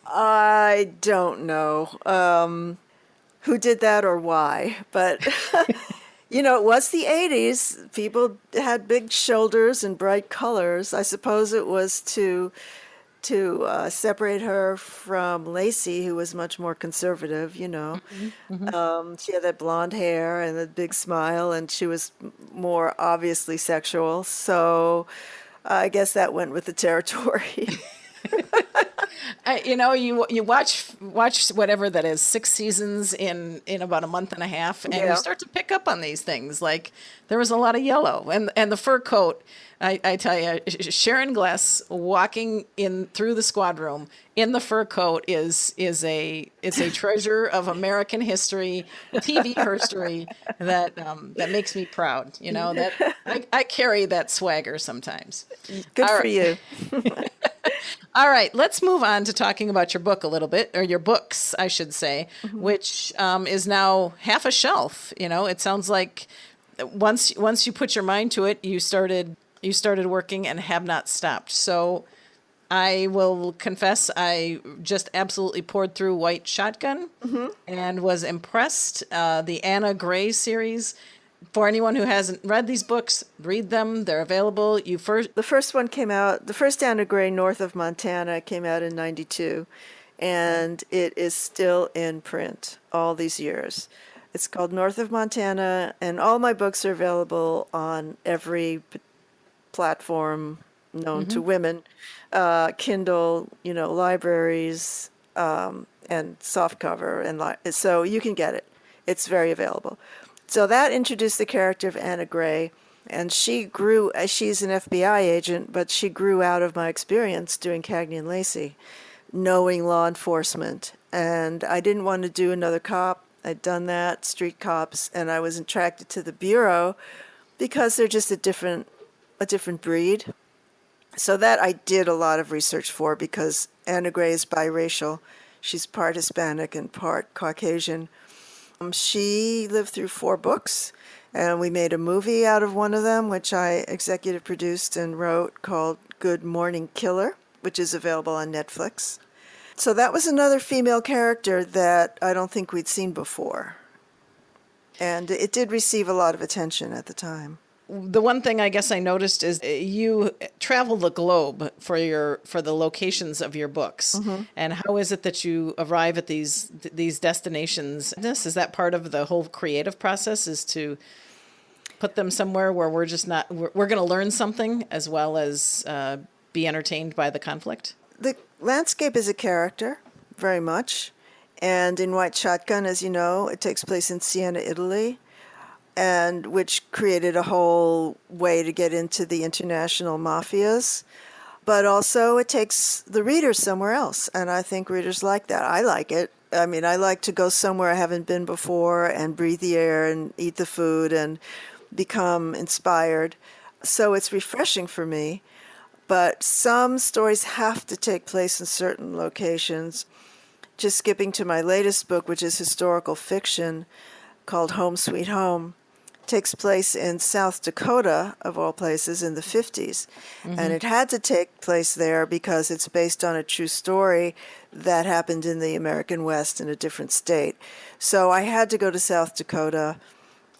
I don't know who did that or why, but You know, it was the 80s. People had big shoulders and bright colors. I suppose it was to separate her from Lacey, who was much more conservative, you know. She had that blonde hair and a big smile, and she was more obviously sexual. So I guess that went with the territory. You know, you watch whatever that is, 6 seasons in about a month and a half, and Yeah. you start to pick up on these things. Like there was a lot of yellow, and the fur coat. I tell you, Sharon Gless walking in through the squad room in the fur coat is a treasure of American history, TV herstory that makes me proud. You know that I carry that swagger sometimes. Good All for right. you. All right, let's move on to talking about your book a little bit, or your books, I should say, which is now half a shelf. You know, it sounds like once you put your mind to it, you started working and have not stopped. So I will confess, I just absolutely poured through White Shotgun and was impressed. The Anna Gray series. For anyone who hasn't read these books, read them. They're available. The first one came out, the first Anna Gray, North of Montana, came out in 92, and it is still in print all these years. It's called North of Montana, and all my books are available on every platform known to women, Kindle, you know, libraries, and softcover, and so you can get it. It's very available. So that introduced the character of Anna Gray, and she's an FBI agent, but she grew out of my experience doing Cagney and Lacey, knowing law enforcement. And I didn't want to do another cop. I'd done that, street cops, and I was attracted to the Bureau because they're just a different breed. So that I did a lot of research for, because Anna Gray is biracial. She's part Hispanic and part Caucasian. She lived through 4 books, and we made a movie out of one of them, which I executive produced and wrote, called Good Morning Killer, which is available on Netflix. So that was another female character that I don't think we'd seen before. And it did receive a lot of attention at the time. The one thing I guess I noticed is you travel the globe for the locations of your books. And how is it that you arrive at these destinations? Is that part of the whole creative process, is to put them somewhere where we're going to learn something as well as be entertained by the conflict? The landscape is a character, very much. And in White Shotgun, as you know, it takes place in Siena, Italy, and which created a whole way to get into the international mafias. But also it takes the reader somewhere else, and I think readers like that. I like it. I mean, I like to go somewhere I haven't been before and breathe the air and eat the food and become inspired. So it's refreshing for me. But some stories have to take place in certain locations. Just skipping to my latest book, which is historical fiction, called Home Sweet Home, takes place in South Dakota, of all places, in the 50s. And it had to take place there because it's based on a true story that happened in the American West in a different state. So I had to go to South Dakota,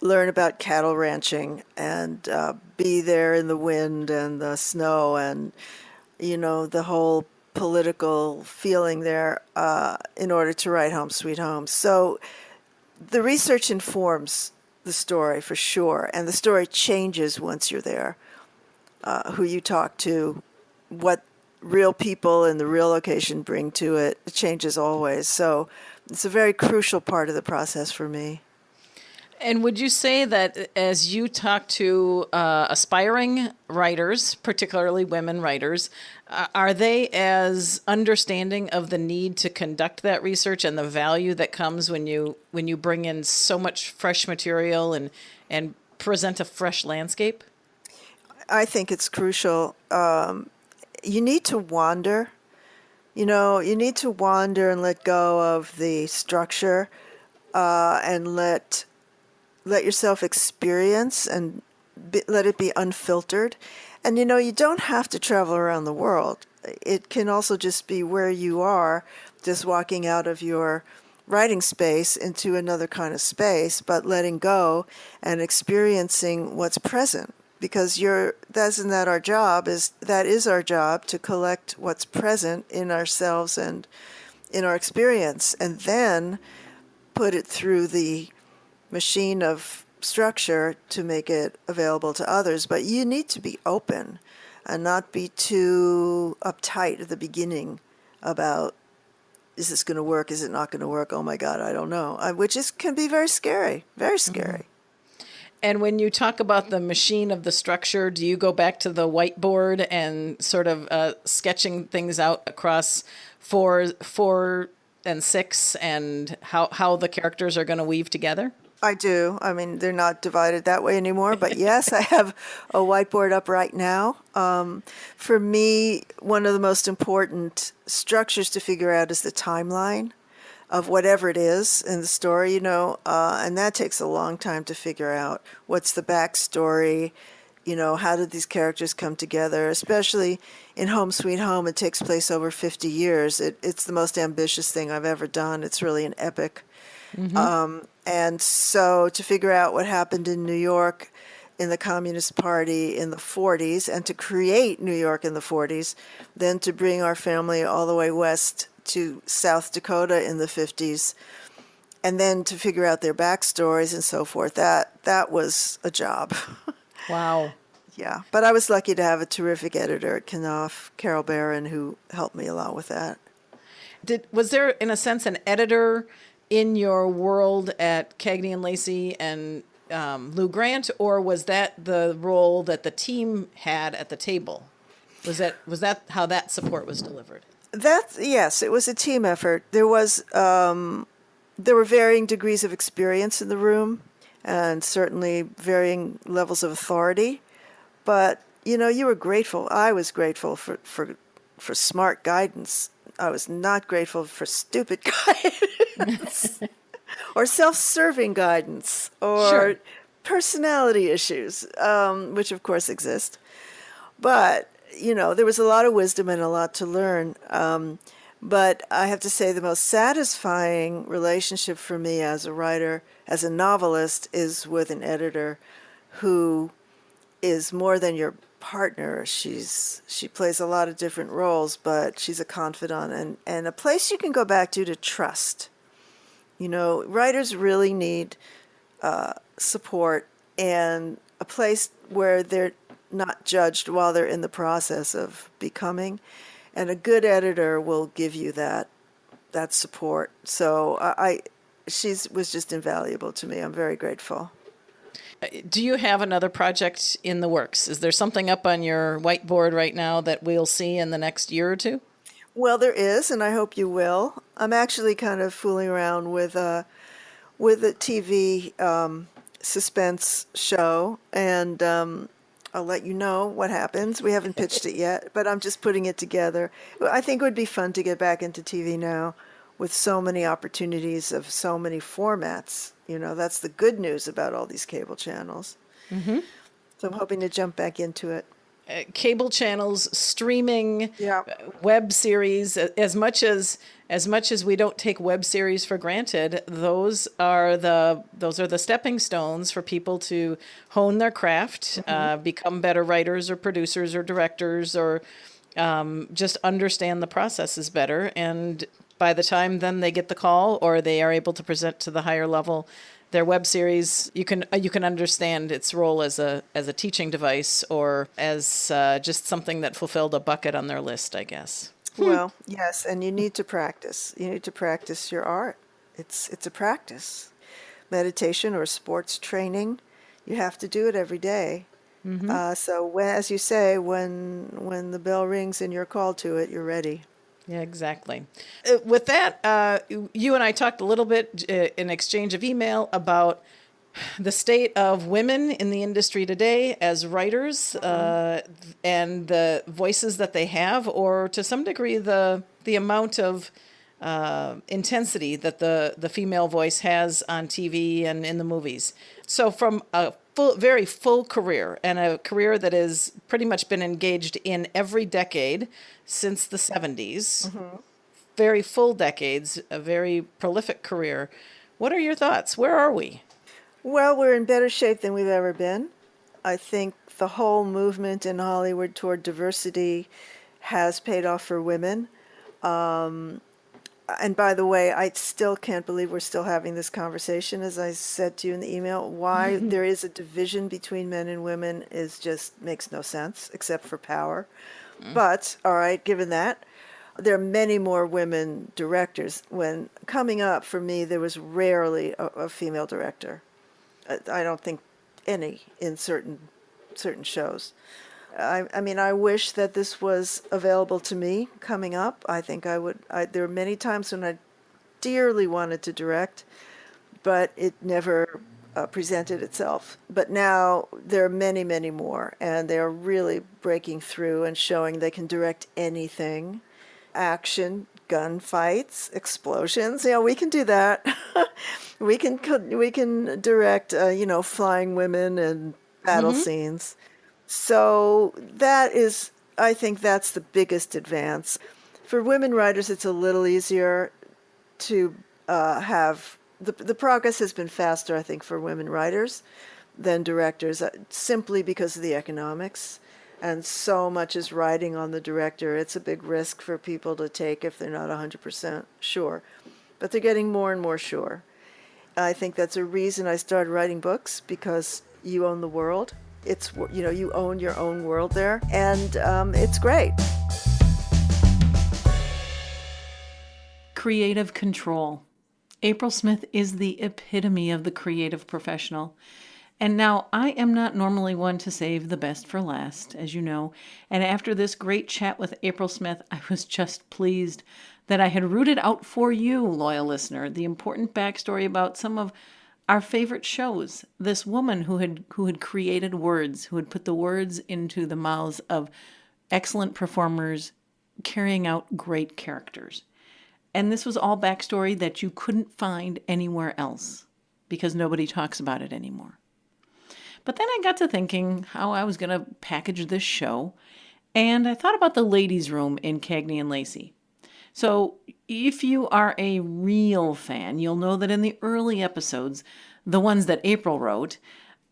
learn about cattle ranching, and be there in the wind and the snow and, you know, the whole political feeling there in order to write Home Sweet Home. So the research informs the story for sure, and the story changes once you're there. Who you talk to, what real people in the real location bring to it, it changes always. So it's a very crucial part of the process for me. And would you say that as you talk to aspiring writers, particularly women writers, are they as understanding of the need to conduct that research and the value that comes when you bring in so much fresh material and present a fresh landscape? I think it's crucial. You need to wander. You know, you need to wander and let go of the structure and let yourself experience and let it be unfiltered. And, you know, you don't have to travel around the world. It can also just be where you are, just walking out of your writing space into another kind of space, but letting go and experiencing what's present. Because isn't that our job? That is our job, to collect what's present in ourselves and in our experience, and then put it through the machine of structure to make it available to others. But you need to be open and not be too uptight at the beginning about, is this going to work? Is it not going to work? Oh my God, I don't know. Which can be very scary, very scary. And when you talk about the machine of the structure, do you go back to the whiteboard and sort of sketching things out across 4 and 6 and how the characters are going to weave together? I do. I mean, they're not divided that way anymore, but yes, I have a whiteboard up right now. For me, one of the most important structures to figure out is the timeline of whatever it is in the story, and that takes a long time to figure out. What's the backstory? How did these characters come together? Especially in Home Sweet Home, it takes place over 50 years. It's the most ambitious thing I've ever done. It's really an epic. And so to figure out what happened in New York in the Communist Party in the 40s, and to create New York in the 40s, then to bring our family all the way west to South Dakota in the 50s, and then to figure out their backstories and so forth. That was a job. Wow. Yeah, but I was lucky to have a terrific editor at Knopf, Carol Barron, who helped me a lot with that. Was there, in a sense, an editor in your world at Cagney Lacey and Lou Grant, or was that the role that the team had at the table? Was that how that support was delivered? Yes, it was a team effort. There were varying degrees of experience in the room, and certainly varying levels of authority. But you were grateful. I was grateful for smart guidance. I was not grateful for stupid guidance or self-serving guidance or personality issues, which of course exist. But, there was a lot of wisdom and a lot to learn. But I have to say the most satisfying relationship for me as a writer, as a novelist, is with an editor who is more than your partner. She plays a lot of different roles, but she's a confidant and a place you can go back to trust. Writers really need support and a place where they're not judged while they're in the process of becoming. And a good editor will give you that support. So she was just invaluable to me. I'm very grateful. Do you have another project in the works? Is there something up on your whiteboard right now that we'll see in the next year or two? Well, there is, and I hope you will. I'm actually kind of fooling around with a TV suspense show, and I'll let you know what happens. We haven't pitched it yet, but I'm just putting it together. I think it would be fun to get back into TV now with so many opportunities of so many formats. That's the good news about all these cable channels. Mm-hmm. So I'm hoping to jump back into it. Cable channels, streaming, web series. As much as we don't take web series for granted, those are the stepping stones for people to hone their craft, become better writers or producers or directors, or just understand the processes better. And by the time then they get the call or they are able to present to the higher level their web series, you can understand its role as a teaching device or as just something that fulfilled a bucket on their list, I guess. Well, yes, and you need to practice. You need to practice your art. It's a practice. Meditation or sports training, you have to do it every day. Mm-hmm. So as you say, when the bell rings and you're called to it, you're ready. Yeah, exactly. With that, you and I talked a little bit in exchange of email about the state of women in the industry today as writers, and the voices that they have, or to some degree the amount of intensity that the female voice has on TV and in the movies. So from a very full career, and a career that has pretty much been engaged in every decade since the 70s, very full decades, a very prolific career. What are your thoughts? Where are we? Well, we're in better shape than we've ever been. I think the whole movement in Hollywood toward diversity has paid off for women. And by the way, I still can't believe we're still having this conversation. As I said to you in the email, why there is a division between men and women is just makes no sense, except for power. But, all right, given that, there are many more women directors. When coming up, for me, there was rarely a female director. I don't think any in certain shows. I mean, I wish that this was available to me coming up. I think I would. There are many times when I dearly wanted to direct, but it never presented itself. But now there are many, many more, and they are really breaking through and showing they can direct anything. Action, gunfights, explosions. Yeah, we can do that. we can direct, flying women and battle scenes. So that is, I think that's the biggest advance. For women writers, it's a little easier to have, the progress has been faster, I think, for women writers than directors, simply because of the economics. And so much is riding on the director. It's a big risk for people to take if they're not 100% sure. But they're getting more and more sure. I think that's a reason I started writing books, because you own the world. It's, you own your own world there, and it's great. Creative control. April Smith is the epitome of the creative professional. And now, I am not normally one to save the best for last, as you know, and after this great chat with April Smith, I was just pleased that I had rooted out for you, loyal listener, the important backstory about some of our favorite shows. This woman who had created words, who had put the words into the mouths of excellent performers, carrying out great characters. And this was all backstory that you couldn't find anywhere else, because nobody talks about it anymore. But then I got to thinking how I was going to package this show, and I thought about the ladies' room in Cagney and Lacey. So if you are a real fan, you'll know that in the early episodes, the ones that April wrote,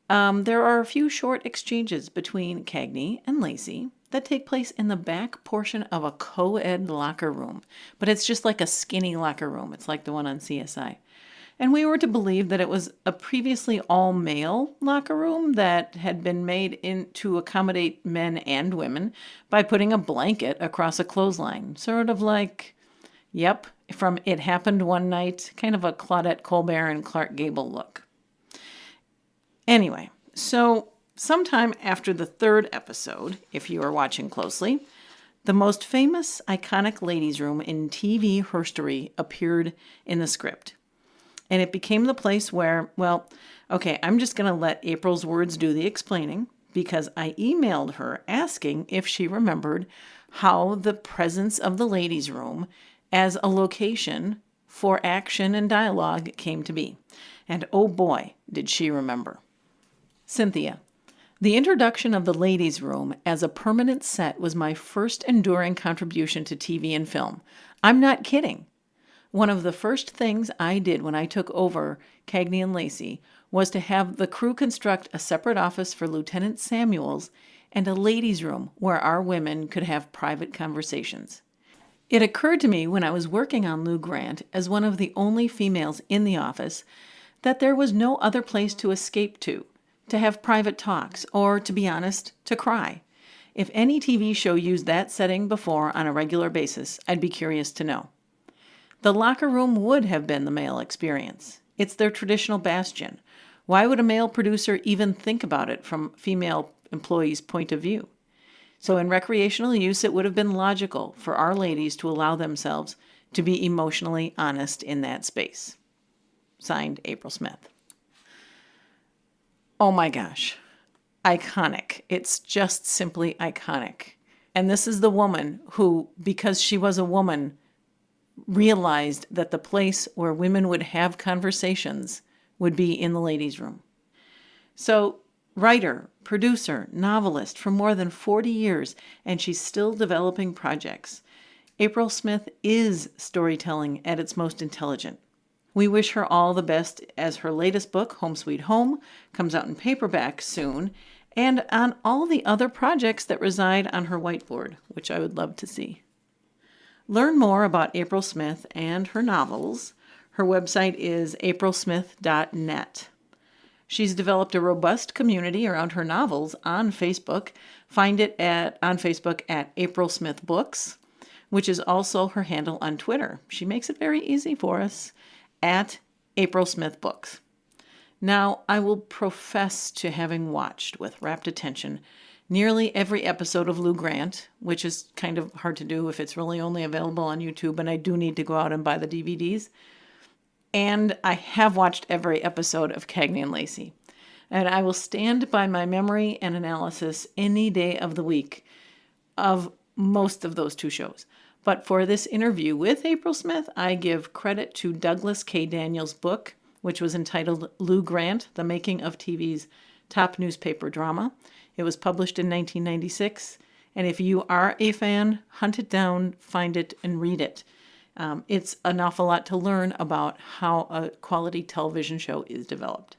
there are a few short exchanges between Cagney and Lacey that take place in the back portion of a co-ed locker room. But it's just like a skinny locker room. It's like the one on CSI. And we were to believe that it was a previously all-male locker room that had been made to accommodate men and women by putting a blanket across a clothesline. Sort of like, yep, from It Happened One Night, kind of a Claudette Colbert and Clark Gable look. Anyway, so sometime after the third episode, if you are watching closely, the most famous, iconic ladies' room in TV herstory appeared in the script. And it became the place where, well, okay, I'm just going to let April's words do the explaining, because I emailed her asking if she remembered how the presence of the ladies' room as a location for action and dialogue came to be. And oh boy, did she remember. Cynthia, the introduction of the ladies' room as a permanent set was my first enduring contribution to TV and film. I'm not kidding. One of the first things I did when I took over Cagney and Lacey was to have the crew construct a separate office for Lieutenant Samuels and a ladies' room where our women could have private conversations. It occurred to me when I was working on Lou Grant as one of the only females in the office that there was no other place to escape to have private talks, or, to be honest, to cry. If any TV show used that setting before on a regular basis, I'd be curious to know. The locker room would have been the male experience. It's their traditional bastion. Why would a male producer even think about it from female employees' point of view? So in recreational use, it would have been logical for our ladies to allow themselves to be emotionally honest in that space. Signed, April Smith. Oh my gosh. Iconic. It's just simply iconic. And this is the woman who, because she was a woman, realized that the place where women would have conversations would be in the ladies' room. So, writer, producer, novelist for more than 40 years, and she's still developing projects. April Smith is storytelling at its most intelligent. We wish her all the best as her latest book, Home Sweet Home, comes out in paperback soon, and on all the other projects that reside on her whiteboard, which I would love to see. Learn more about April Smith and her novels. Her website is aprilsmith.net. She's developed a robust community around her novels on Facebook. Find it on Facebook at April Smith Books, which is also her handle on Twitter. She makes it very easy for us, at April Smith Books. Now, I will profess to having watched with rapt attention nearly every episode of Lou Grant, which is kind of hard to do if it's really only available on YouTube, and I do need to go out and buy the DVDs. And I have watched every episode of Cagney Lacey. And I will stand by my memory and analysis any day of the week of most of those two shows. But for this interview with April Smith, I give credit to Douglas K. Daniels' book, which was entitled Lou Grant, The Making of TV's Top Newspaper Drama. It was published in 1996, and if you are a fan, hunt it down, find it, and read it. It's an awful lot to learn about how a quality television show is developed.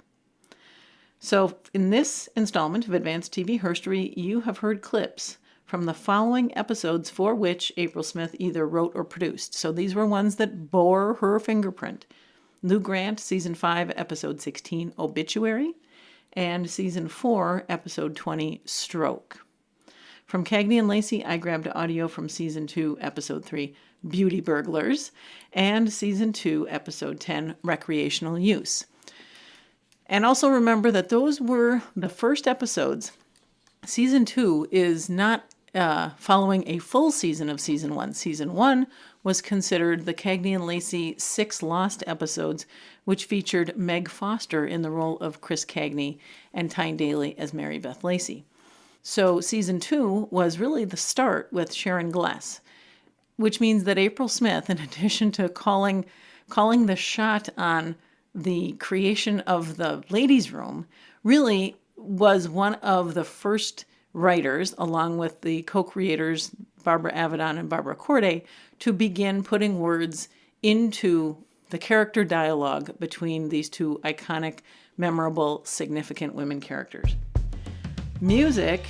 So in this installment of Advanced TV Herstory, you have heard clips from the following episodes for which April Smith either wrote or produced. So these were ones that bore her fingerprint. Lou Grant, Season 5, Episode 16, Obituary, and Season 4, Episode 20, Stroke. From Cagney Lacey, I grabbed audio from Season 2, Episode 3, Beauty Burglars, and Season 2, Episode 10, Recreational Use. And also remember that those were the first episodes. Season 2 is not following a full season of Season 1. Season 1 was considered the Cagney Lacey 6 lost episodes, which featured Meg Foster in the role of Chris Cagney and Tyne Daly as Mary Beth Lacey. So Season 2 was really the start with Sharon Gless, which means that April Smith, in addition to calling the shot on the creation of the ladies' room, really was one of the first writers, along with the co-creators Barbara Avedon and Barbara Corday, to begin putting words into the character dialogue between these two iconic, memorable, significant women characters. Music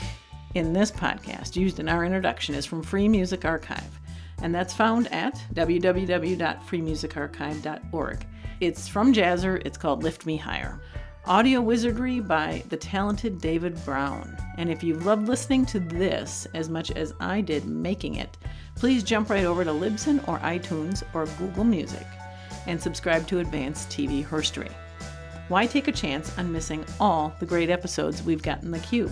in this podcast, used in our introduction, is from Free Music Archive, and that's found at www.freemusicarchive.org. It's from Jazzer. It's called Lift Me Higher. Audio wizardry by the talented David Brown. And if you've loved listening to this as much as I did making it, please jump right over to Libsyn or iTunes or Google Music and subscribe to Advanced TV Herstory. Why take a chance on missing all the great episodes we've got in the queue?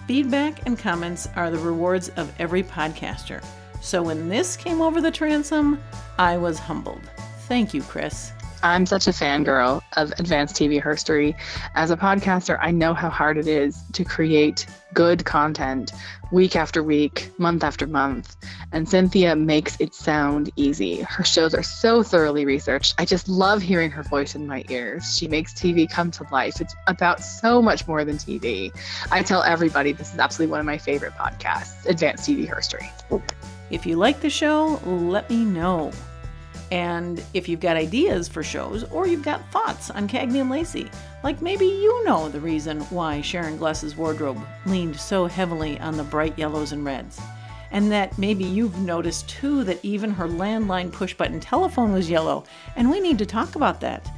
Feedback and comments are the rewards of every podcaster. So when this came over the transom, I was humbled. Thank you, Chris. I'm such a fangirl of Advanced TV Herstory. As a podcaster, I know how hard it is to create good content week after week, month after month. And Cynthia makes it sound easy. Her shows are so thoroughly researched. I just love hearing her voice in my ears. She makes TV come to life. It's about so much more than TV. I tell everybody this is absolutely one of my favorite podcasts, Advanced TV Herstory. If you like the show, let me know. And if you've got ideas for shows, or you've got thoughts on Cagney Lacey, like maybe you know the reason why Sharon Gless's wardrobe leaned so heavily on the bright yellows and reds, and that maybe you've noticed too that even her landline push-button telephone was yellow, and we need to talk about that.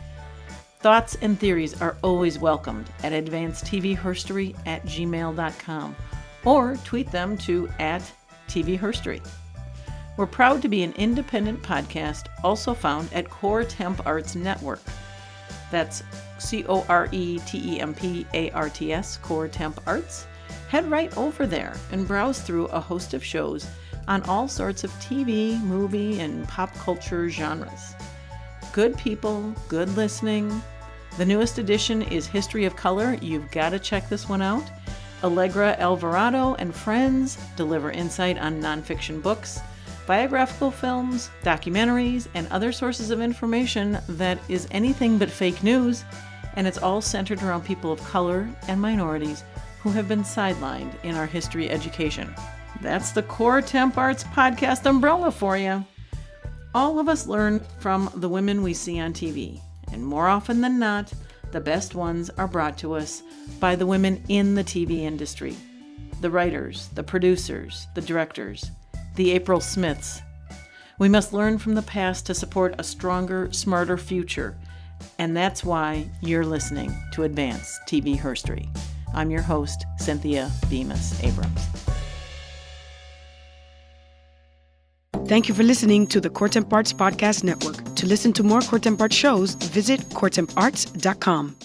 Thoughts and theories are always welcomed at advancedtvherstory@gmail.com, or tweet them to @TVHerstory. We're proud to be an independent podcast, also found at Core Temp Arts Network. That's CoreTemparts, Core Temp Arts. Head right over there and browse through a host of shows on all sorts of TV, movie, and pop culture genres. Good people, good listening. The newest edition is History of Color. You've got to check this one out. Allegra Alvarado and friends deliver insight on nonfiction books, biographical films, documentaries, and other sources of information that is anything but fake news, and it's all centered around people of color and minorities who have been sidelined in our history education. That's the Core Temp Arts podcast umbrella for you. All of us learn from the women we see on TV, and more often than not, the best ones are brought to us by the women in the TV industry. The writers, the producers, the directors, the April Smiths. We must learn from the past to support a stronger, smarter future, and that's why you're listening to Advanced TV Herstory. I'm your host, Cynthia Bemis Abrams. Thank you for listening to the Core Temp Arts Podcast Network. To listen to more Core Temp Arts shows, visit coretemparts.com.